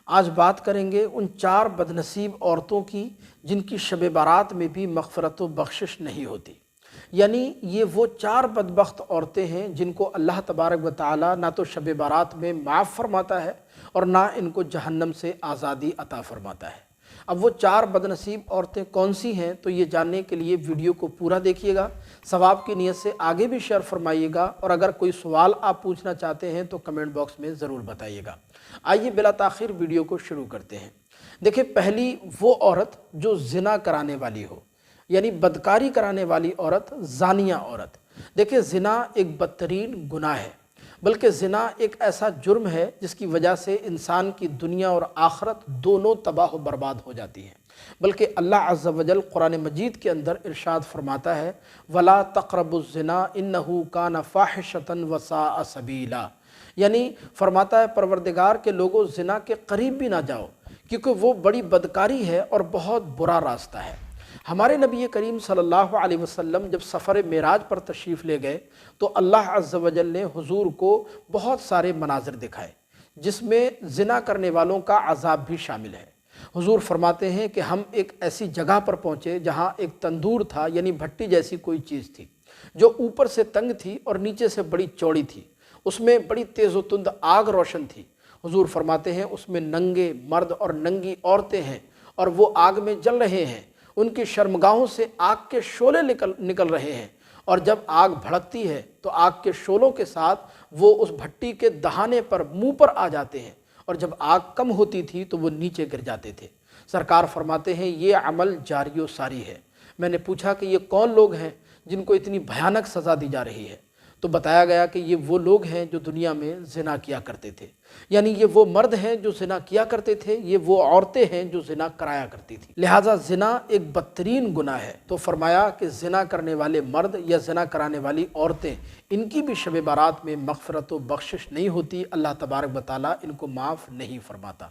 آج بات کریں گے ان 4 بدنصیب عورتوں کی جن کی شب بارات میں بھی مغفرت و بخشش نہیں ہوتی۔ یعنی یہ وہ 4 بدبخت عورتیں ہیں جن کو اللہ تبارک و تعالی نہ تو شب بارات میں معاف فرماتا ہے اور نہ ان کو جہنم سے آزادی عطا فرماتا ہے۔ اب وہ 4 بدنصیب عورتیں کون سی ہیں تو یہ جاننے کے لیے ویڈیو کو پورا دیکھیے گا، ثواب کی نیت سے آگے بھی شیئر فرمائیے گا، اور اگر کوئی سوال آپ پوچھنا چاہتے ہیں تو کمنٹ باکس میں ضرور بتائیے گا۔ آئیے بلا تاخیر ویڈیو کو شروع کرتے ہیں۔ دیکھیں، پہلی وہ عورت جو زنا کرانے والی ہو، یعنی بدکاری کرانے والی عورت، زانیہ عورت۔ دیکھیں، زنا ایک بدترین گناہ ہے، بلکہ زنا ایک ایسا جرم ہے جس کی وجہ سے انسان کی دنیا اور آخرت دونوں تباہ و برباد ہو جاتی ہیں۔ بلکہ اللہ عز و جل قرآن مجید کے اندر ارشاد فرماتا ہے وَلَا تَقْرَبُوا الزِّنَا إِنَّهُ كَانَ فَاحِشَةً وَسَاءَ سَبِيلًا، یعنی فرماتا ہے پروردگار کے لوگوں زنا کے قریب بھی نہ جاؤ، کیونکہ وہ بڑی بدکاری ہے اور بہت برا راستہ ہے۔ ہمارے نبی کریم صلی اللہ علیہ وسلم جب سفر معراج پر تشریف لے گئے تو اللہ عز و جل نے حضور کو بہت سارے مناظر دکھائے جس میں زنا کرنے والوں کا عذاب بھی شامل ہے۔ حضور فرماتے ہیں کہ ہم ایک ایسی جگہ پر پہنچے جہاں ایک تندور تھا، یعنی بھٹی جیسی کوئی چیز تھی جو اوپر سے تنگ تھی اور نیچے سے بڑی چوڑی تھی، اس میں بڑی تیز و تند آگ روشن تھی۔ حضور فرماتے ہیں اس میں ننگے مرد اور ننگی عورتیں ہیں اور وہ آگ میں جل رہے ہیں، ان کی شرمگاہوں سے آگ کے شعلے نکل رہے ہیں، اور جب آگ بھڑکتی ہے تو آگ کے شعلوں کے ساتھ وہ اس بھٹی کے دہانے پر منہ پر آ جاتے ہیں، اور جب آگ کم ہوتی تھی تو وہ نیچے گر جاتے تھے۔ سرکار فرماتے ہیں یہ عمل جاری و ساری ہے۔ میں نے پوچھا کہ یہ کون لوگ ہیں جن کو اتنی بھیانک سزا دی جا رہی ہے؟ تو بتایا گیا کہ یہ وہ لوگ ہیں جو دنیا میں زنا کیا کرتے تھے، یعنی یہ وہ مرد ہیں جو زنا کیا کرتے تھے، یہ وہ عورتیں ہیں جو زنا کرایا کرتی تھی۔ لہٰذا زنا ایک بدترین گناہ ہے۔ تو فرمایا کہ زنا کرنے والے مرد یا زنا کرانے والی عورتیں، ان کی بھی شب بارات میں مغفرت و بخشش نہیں ہوتی، اللہ تبارک و تعالیٰ ان کو معاف نہیں فرماتا۔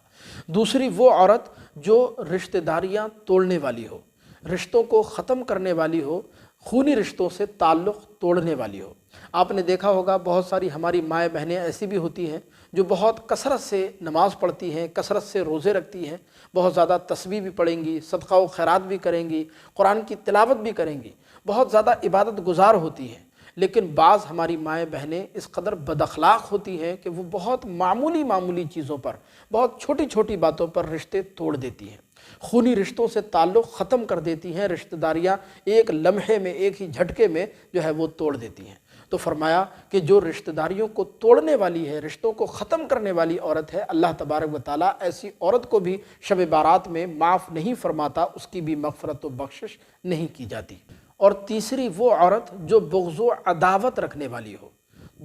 دوسری وہ عورت جو رشتہ داریاں توڑنے والی ہو، رشتوں کو ختم کرنے والی ہو، خونی رشتوں سے تعلق توڑنے والی ہو۔ آپ نے دیکھا ہوگا بہت ساری ہماری مائیں بہنیں ایسی بھی ہوتی ہیں جو بہت کثرت سے نماز پڑھتی ہیں، کثرت سے روزے رکھتی ہیں، بہت زیادہ تسبیح بھی پڑھیں گی، صدقہ و خیرات بھی کریں گی، قرآن کی تلاوت بھی کریں گی، بہت زیادہ عبادت گزار ہوتی ہیں، لیکن بعض ہماری مائیں بہنیں اس قدر بد اخلاق ہوتی ہیں کہ وہ بہت معمولی چیزوں پر، بہت چھوٹی چھوٹی باتوں پر رشتے توڑ دیتی ہیں، خونی رشتوں سے تعلق ختم کر دیتی ہیں، رشتہ داریاں ایک لمحے میں، ایک ہی جھٹکے میں جو ہے وہ توڑ دیتی ہیں۔ تو فرمایا کہ جو رشتہ داریوں کو توڑنے والی ہے، رشتوں کو ختم کرنے والی عورت ہے، اللہ تبارک و تعالیٰ ایسی عورت کو بھی شب بارات میں معاف نہیں فرماتا، اس کی بھی مغفرت و بخشش نہیں کی جاتی۔ اور تیسری وہ عورت جو بغض و عداوت رکھنے والی ہو،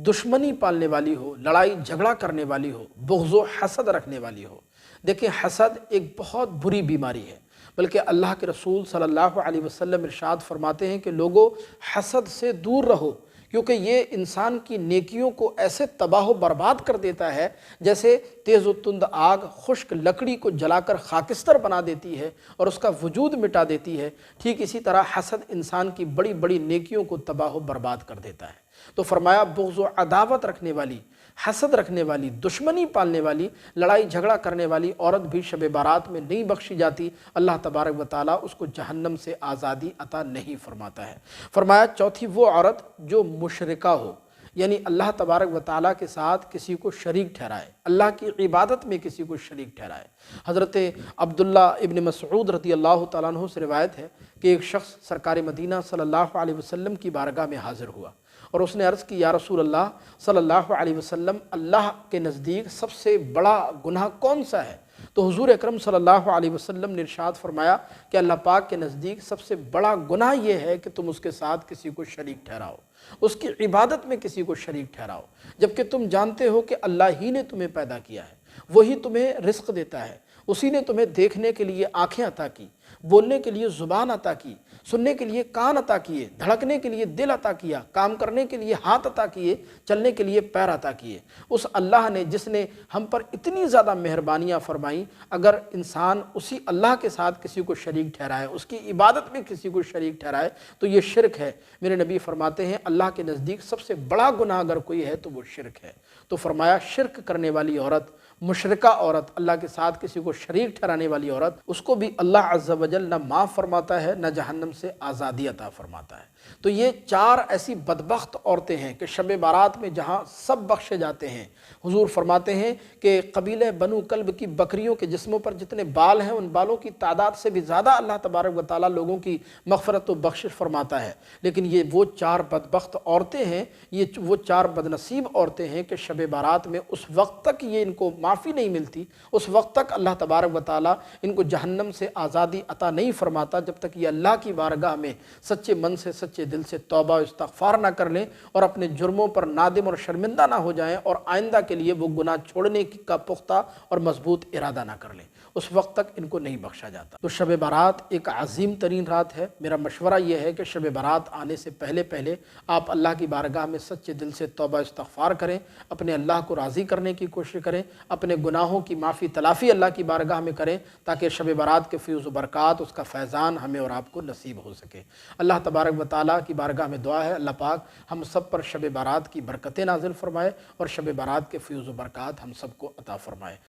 دشمنی پالنے والی ہو، لڑائی جھگڑا کرنے والی ہو، بغض و حسد رکھنے والی ہو۔ دیکھیں، حسد ایک بہت بری بیماری ہے، بلکہ اللہ کے رسول صلی اللہ علیہ وسلم ارشاد فرماتے ہیں کہ لوگوں حسد سے دور رہو، کیونکہ یہ انسان کی نیکیوں کو ایسے تباہ و برباد کر دیتا ہے جیسے تیز و تند آگ خشک لکڑی کو جلا کر خاکستر بنا دیتی ہے اور اس کا وجود مٹا دیتی ہے، ٹھیک اسی طرح حسد انسان کی بڑی بڑی نیکیوں کو تباہ و برباد کر دیتا ہے۔ تو فرمایا بغض و عداوت رکھنے والی، حسد رکھنے والی، دشمنی پالنے والی، لڑائی جھگڑا کرنے والی عورت بھی شب بارات میں نہیں بخشی جاتی، اللہ تبارک و تعالیٰ اس کو جہنم سے آزادی عطا نہیں فرماتا ہے۔ فرمایا چوتھی وہ عورت جو مشرکہ ہو، یعنی اللہ تبارک و تعالیٰ کے ساتھ کسی کو شریک ٹھہرائے، اللہ کی عبادت میں کسی کو شریک ٹھہرائے۔ حضرت عبداللہ ابن مسعود رضی اللہ تعالیٰ عنہ سے روایت ہے کہ ایک شخص سرکار مدینہ صلی اللہ علیہ وسلم کی بارگاہ میں حاضر ہوا اور اس نے عرض کی یا رسول اللہ صلی اللہ علیہ وسلم، اللہ کے نزدیک سب سے بڑا گناہ کون سا ہے؟ تو حضور اکرم صلی اللہ علیہ وسلم نے ارشاد فرمایا کہ اللہ پاک کے نزدیک سب سے بڑا گناہ یہ ہے کہ تم اس کے ساتھ کسی کو شریک ٹھہراؤ، اس کی عبادت میں کسی کو شریک ٹھہراؤ، جبکہ تم جانتے ہو کہ اللہ ہی نے تمہیں پیدا کیا ہے، وہی تمہیں رزق دیتا ہے، اسی نے تمہیں دیکھنے کے لیے آنکھیں عطا کی، بولنے کے لیے زبان عطا کی، سننے کے لیے کان عطا کیے، دھڑکنے کے لیے دل عطا کیا، کام کرنے کے لیے ہاتھ عطا کیے، چلنے کے لیے پیر عطا کیے۔ اس اللہ نے جس نے ہم پر اتنی زیادہ مہربانیاں فرمائیں، اگر انسان اسی اللہ کے ساتھ کسی کو شریک ٹھہرائے، اس کی عبادت میں کسی کو شریک ٹھہرائے تو یہ شرک ہے۔ میرے نبی فرماتے ہیں اللہ کے نزدیک سب سے بڑا گناہ اگر کوئی ہے تو وہ شرک ہے۔ تو فرمایا شرک کرنے والی عورت، مشرکہ عورت، اللہ کے ساتھ کسی کو شریک ٹھہرانے والی عورت، اس کو بھی اللہ عز و جل نہ معاف فرماتا ہے نہ جہنم سے آزادی عطا فرماتا ہے۔ تو یہ 4 ایسی بدبخت عورتیں ہیں کہ شب بارات میں جہاں سب بخشے جاتے ہیں۔ حضور فرماتے ہیں کہ قبیلہ بنو کلب کی بکریوں کے جسموں پر جتنے بال ہیں ان بالوں کی تعداد سے بھی زیادہ اللہ تبارک و تعالیٰ لوگوں کی مغفرت و بخشش فرماتا ہے۔ لیکن یہ وہ 4 بدبخت عورتیں ہیں، یہ وہ 4 بدنصیب عورتیں ہیں کہ شب بارات میں اس وقت تک یہ ان کو معافی نہیں ملتی، اس وقت تک اللہ تبارک و تعالیٰ ان کو جہنم سے آزادی عطا نہیں فرماتا جب تک یہ اللہ کی بارگاہ میں سچے من سے، سچے دل سے توبہ و استغفار نہ کر لیں اور اپنے جرموں پر نادم اور شرمندہ نہ ہو جائیں اور آئندہ کے لیے وہ گناہ چھوڑنے کا پختہ اور مضبوط ارادہ نہ کر لیں، اس وقت تک ان کو نہیں بخشا جاتا۔ تو شب بارات ایک عظیم ترین رات ہے۔ میرا مشورہ یہ ہے کہ شب بارات آنے سے پہلے آپ اللہ کی بارگاہ میں سچے دل سے توبہ استغفار کریں، اپنے اللہ کو راضی کرنے کی کوشش کریں، اپنے گناہوں کی معافی تلافی اللہ کی بارگاہ میں کریں تاکہ شب بارات کے فیض و برکات، اس کا فیضان ہمیں اور آپ کو نصیب ہو سکے۔ اللہ تبارک و تعالیٰ کی بارگاہ میں دعا ہے اللہ پاک ہم سب پر شب بارات کی برکتیں نازل فرمائے اور شب بارات کے فیض و برکات ہم سب کو عطا فرمائے۔